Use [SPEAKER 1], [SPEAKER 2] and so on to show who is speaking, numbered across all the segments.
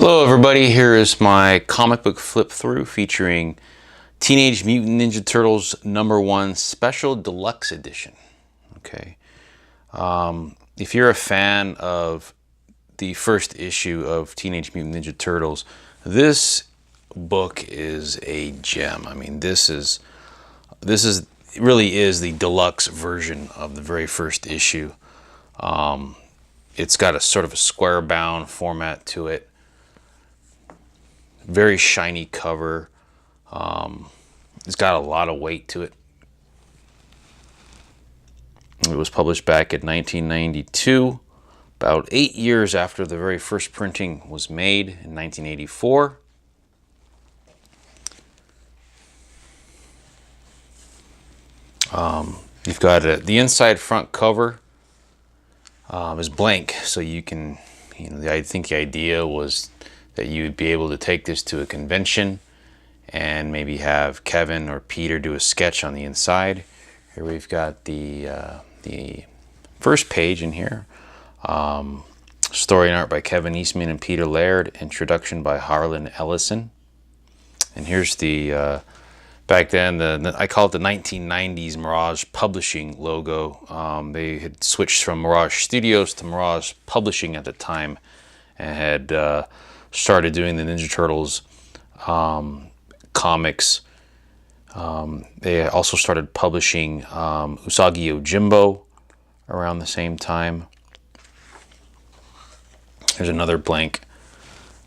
[SPEAKER 1] Hello everybody, here is my comic book flip through featuring Teenage Mutant Ninja Turtles #1 Special Deluxe Edition. Okay, if you're a fan of the first issue of Teenage Mutant Ninja Turtles, this book is a gem. I mean, this really is the deluxe version of the very first issue. It's got a sort of a square bound format to it. Very shiny cover. It's got a lot of weight to it. It was published back in 1992, about 8 years after the very first printing was made in 1984. You've got the inside front cover is blank, so you can, I think the idea was that you would be able to take this to a convention and maybe have Kevin or Peter do a sketch on the inside. Here we've got the first page in here. Story and art by Kevin Eastman and Peter Laird. Introduction by Harlan, Ellison. And here's the, back then, I call it the 1990s Mirage Publishing logo. They had switched from Mirage Studios to Mirage Publishing at the time and had started doing the Ninja Turtles comics. They also started publishing Usagi Yojimbo around the same time. There's another blank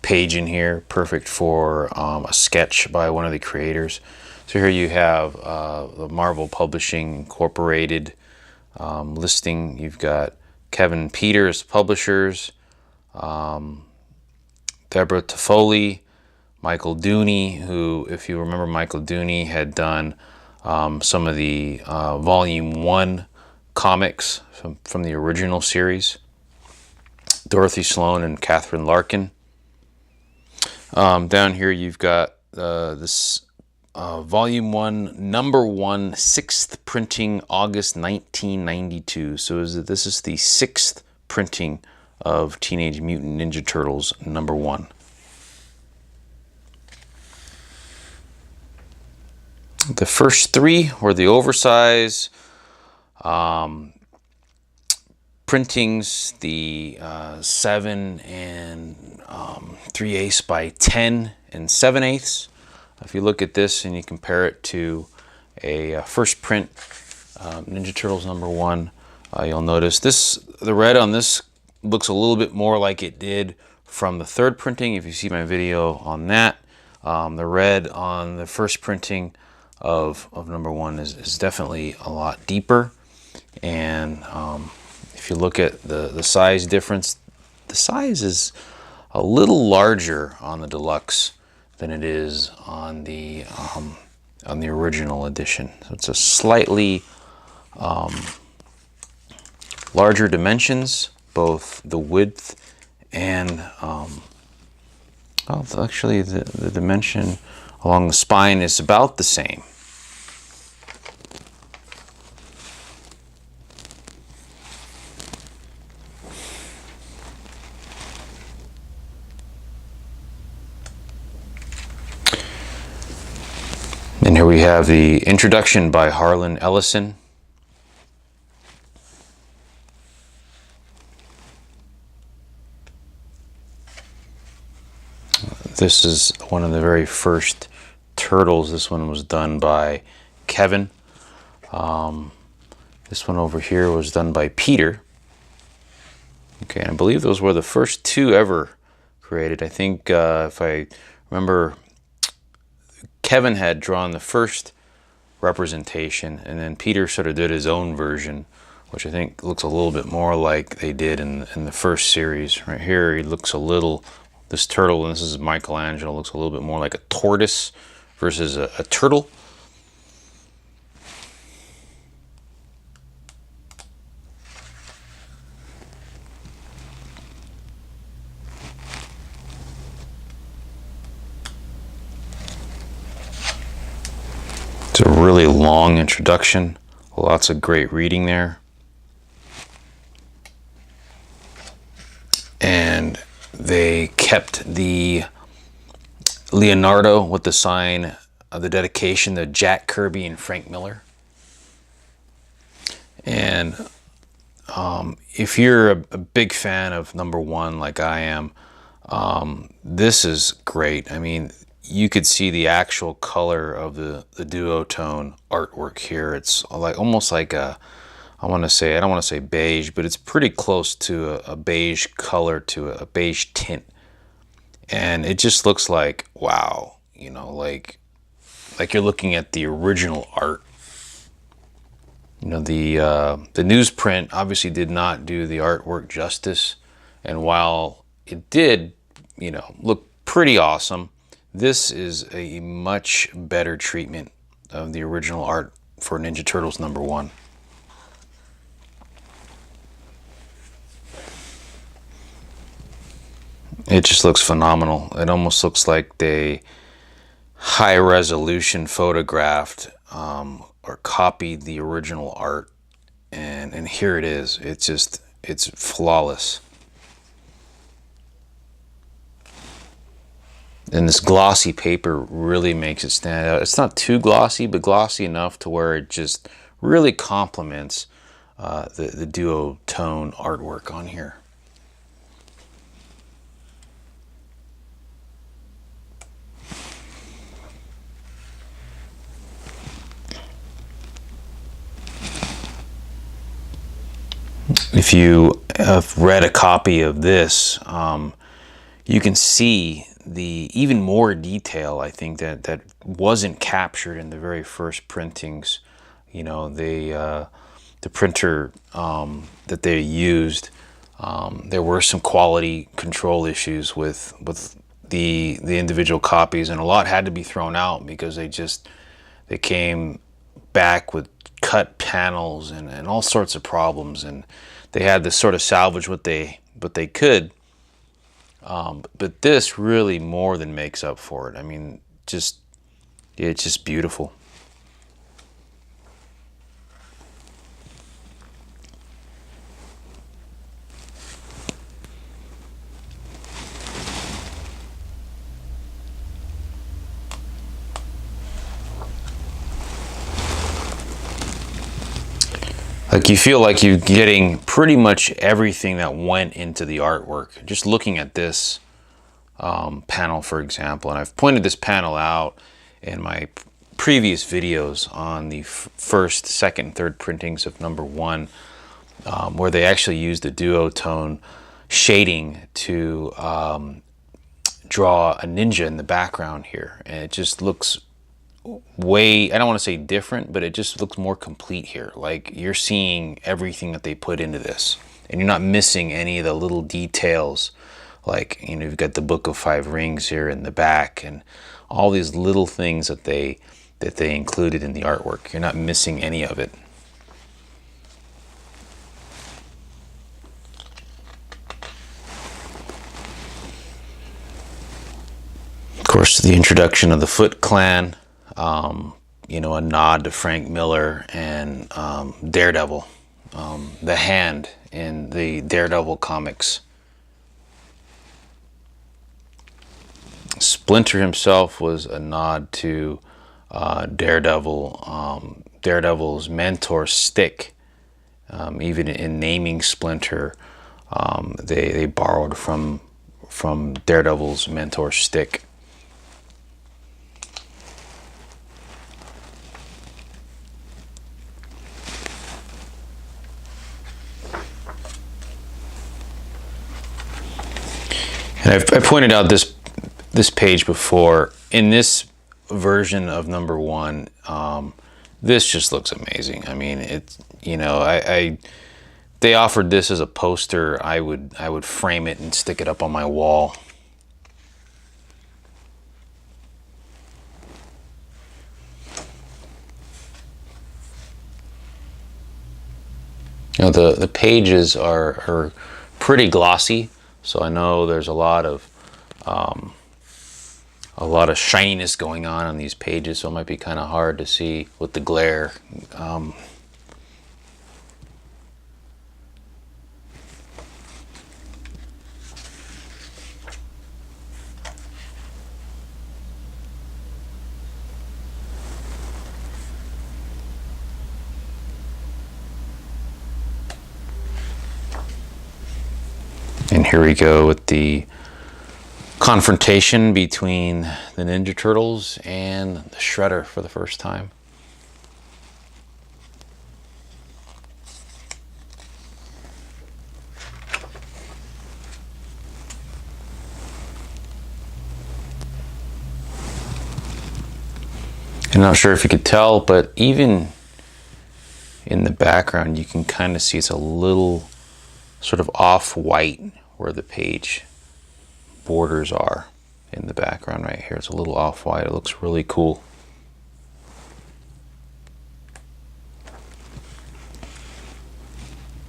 [SPEAKER 1] page in here, perfect for a sketch by one of the creators. So here you have the Marvel Publishing Incorporated listing. You've got Kevin and Peter as publishers, Deborah Toffoli, Michael Dooney, who, if you remember, Michael Dooney had done some of the Volume 1 comics from the original series. Dorothy Sloan and Catherine Larkin. Down here you've got this Volume 1, #1, 6th printing, August 1992. So this is the 6th printing of Teenage Mutant Ninja Turtles #1. The first three were the oversize printings, the 7 3/8 by 10 7/8. If you look at this and you compare it to a first print Ninja Turtles #1, you'll notice the red on this looks a little bit more like it did from the third printing. If you see my video on that, the red on the first printing of #1 is definitely a lot deeper. And if you look at the size difference, the size is a little larger on the deluxe than it is on the original edition. So it's a slightly larger dimensions, both the width and actually the dimension along the spine is about the same. And here we have the introduction by Harlan Ellison. This is one of the very first Turtles. This one was done by Kevin. This one over here was done by Peter. Okay, and I believe those were the first two ever created. I think, if I remember, Kevin had drawn the first representation, and then Peter sort of did his own version, which I think looks a little bit more like they did in the first series. Right here, he looks a little... This turtle, and this is Michelangelo, looks a little bit more like a tortoise versus a turtle. It's a really long introduction, lots of great reading there. And they kept the Leonardo with the sign of the dedication to Jack Kirby and Frank Miller. And if you're a big fan of #1 like I am, this is great. I mean, you could see the actual color of the duotone artwork here. It's like almost like a, I don't want to say beige, but it's pretty close to a beige color, to a beige tint. And it just looks like, wow, you know, like you're looking at the original art. You know, the newsprint obviously did not do the artwork justice, and while it did, you know, look pretty awesome, this is a much better treatment of the original art for Ninja Turtles #1. It just looks phenomenal. It almost looks like they high resolution photographed or copied the original art, and here it is. It's flawless. And this glossy paper really makes it stand out. It's not too glossy, but glossy enough to where it just really complements the duotone artwork on here. If you have read a copy of this, you can see the even more detail, I think, that wasn't captured in the very first printings. You know, the printer that they used, there were some quality control issues with the individual copies, and a lot had to be thrown out because they came back with cut panels and all sorts of problems, and they had to sort of salvage what they could. But this really more than makes up for it. I mean, it's just beautiful. Like, you feel like you're getting pretty much everything that went into the artwork. Just looking at this panel, for example, and I've pointed this panel out in my previous videos on the first, second, third printings of #1, where they actually used the duotone shading to draw a ninja in the background here. And it just looks way, I don't want to say different, but it just looks more complete here. Like, you're seeing everything that they put into this, and you're not missing any of the little details. Like, you know, you've got the Book of 5 Rings here in the back, and all these little things that they included in the artwork. You're not missing any of it. Of course, the introduction of the Foot Clan. You know, a nod to Frank Miller and Daredevil, the Hand in the Daredevil comics. Splinter himself was a nod to Daredevil, Daredevil's mentor Stick. Even in naming Splinter, they borrowed from Daredevil's mentor Stick. And I pointed out this page before. In this version of #1, this just looks amazing. I mean, it's, you know, they offered this as a poster. I would frame it and stick it up on my wall. You know, the pages are pretty glossy. So I know there's a lot of shininess going on these pages, so it might be kind of hard to see with the glare. here we go with the confrontation between the Ninja Turtles and the Shredder for the first time. I'm not sure if you could tell, but even in the background you can kind of see it's a little sort of off-white where the page borders are in the background right here. It's a little off-white. It looks really cool.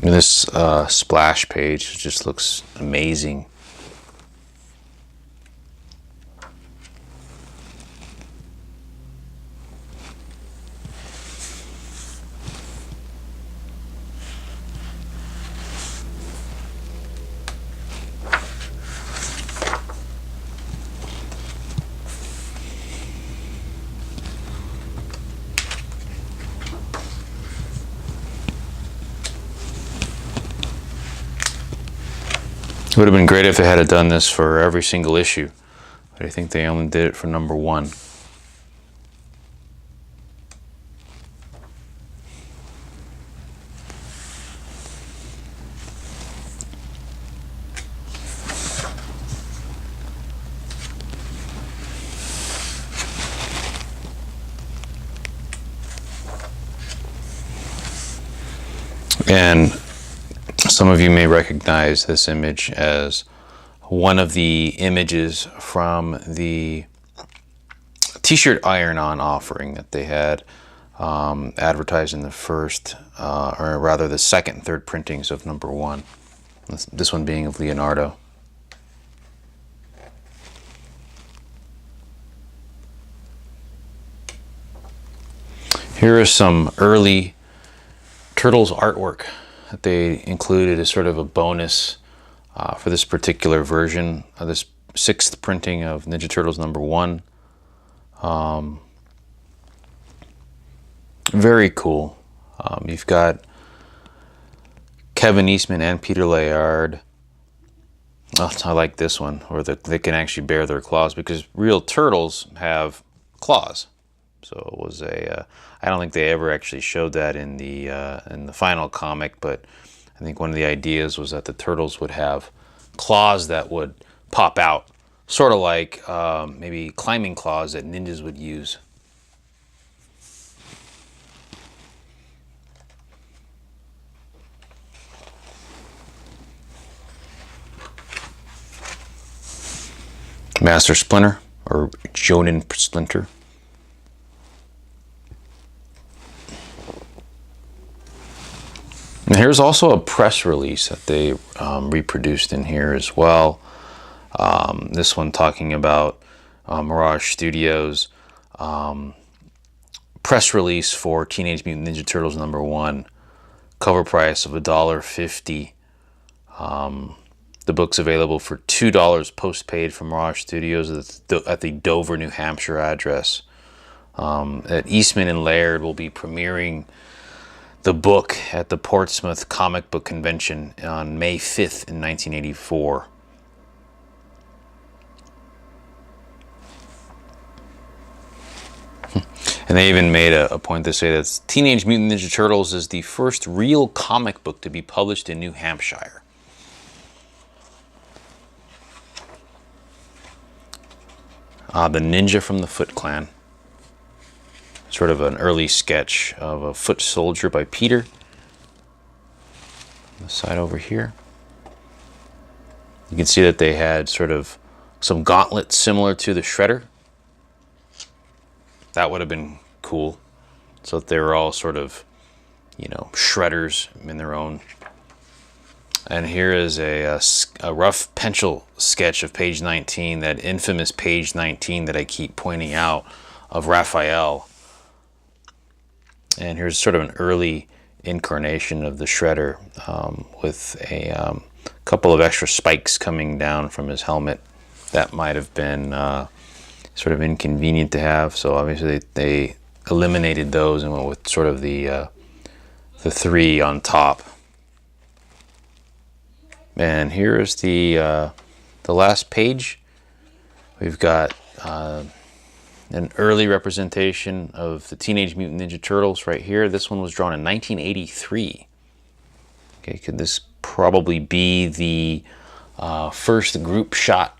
[SPEAKER 1] And this splash page just looks amazing. It would have been great if they had done this for every single issue, but I think they only did it for #1. And some of you may recognize this image as one of the images from the t-shirt iron-on offering that they had advertised in the first, or rather the second and third printings of #1. This one being of Leonardo. Here is some early Turtles artwork that they included as sort of a bonus for this particular version of this 6th printing of Ninja Turtles #1. Very cool. You've got Kevin Eastman and Peter Laird. Oh, I like this one, where they can actually bare their claws, because real turtles have claws. So it was a. I don't think they ever actually showed that in the final comic, but I think one of the ideas was that the turtles would have claws that would pop out, sort of like maybe climbing claws that ninjas would use. Master Splinter, or Jonin Splinter. And here's also a press release that they reproduced in here as well. This one talking about Mirage Studios' press release for Teenage Mutant Ninja Turtles #1. Cover price of $1.50. The book's available for $2 postpaid from Mirage Studios at the Dover, New Hampshire address. At Eastman and Laird will be premiering the book at the Portsmouth Comic Book Convention on May 5th in 1984. And they even made a point to say that Teenage Mutant Ninja Turtles is the first real comic book to be published in New Hampshire. The Ninja from the Foot Clan. Sort of an early sketch of a foot soldier by Peter. On the side over here. You can see that they had sort of some gauntlets similar to the Shredder. That would have been cool. So that they were all sort of, you know, Shredders in their own. And here is a rough pencil sketch of page 19, that infamous page 19 that I keep pointing out, of Raphael. And here's sort of an early incarnation of the Shredder with a couple of extra spikes coming down from his helmet. That might have been sort of inconvenient to have, so obviously they eliminated those and went with sort of the 3 on top. And here is the last page. We've got an early representation of the Teenage Mutant Ninja Turtles right here. This one was drawn in 1983. Okay, could this probably be the first group shot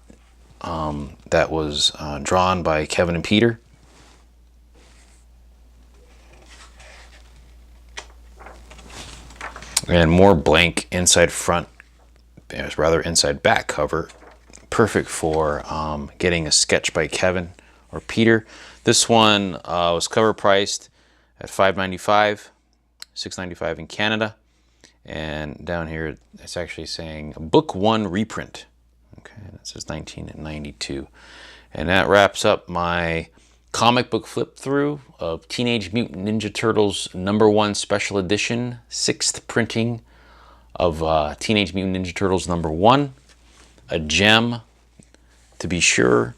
[SPEAKER 1] that was drawn by Kevin and Peter? And more blank inside front, rather inside back cover. Perfect for getting a sketch by Kevin or Peter. This one was cover priced at $5.95, $6.95 in Canada. And down here it's actually saying book 1 reprint. Okay, that says 1992. And that wraps up my comic book flip through of Teenage Mutant Ninja Turtles #1 special edition, 6th printing of Teenage Mutant Ninja Turtles #1. A gem, to be sure,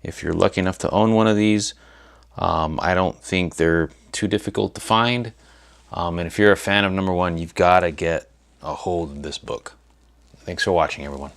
[SPEAKER 1] if you're lucky enough to own one of these. I don't think they're too difficult to find. And if you're a fan of #1, you've got to get a hold of this book. Thanks for watching, everyone.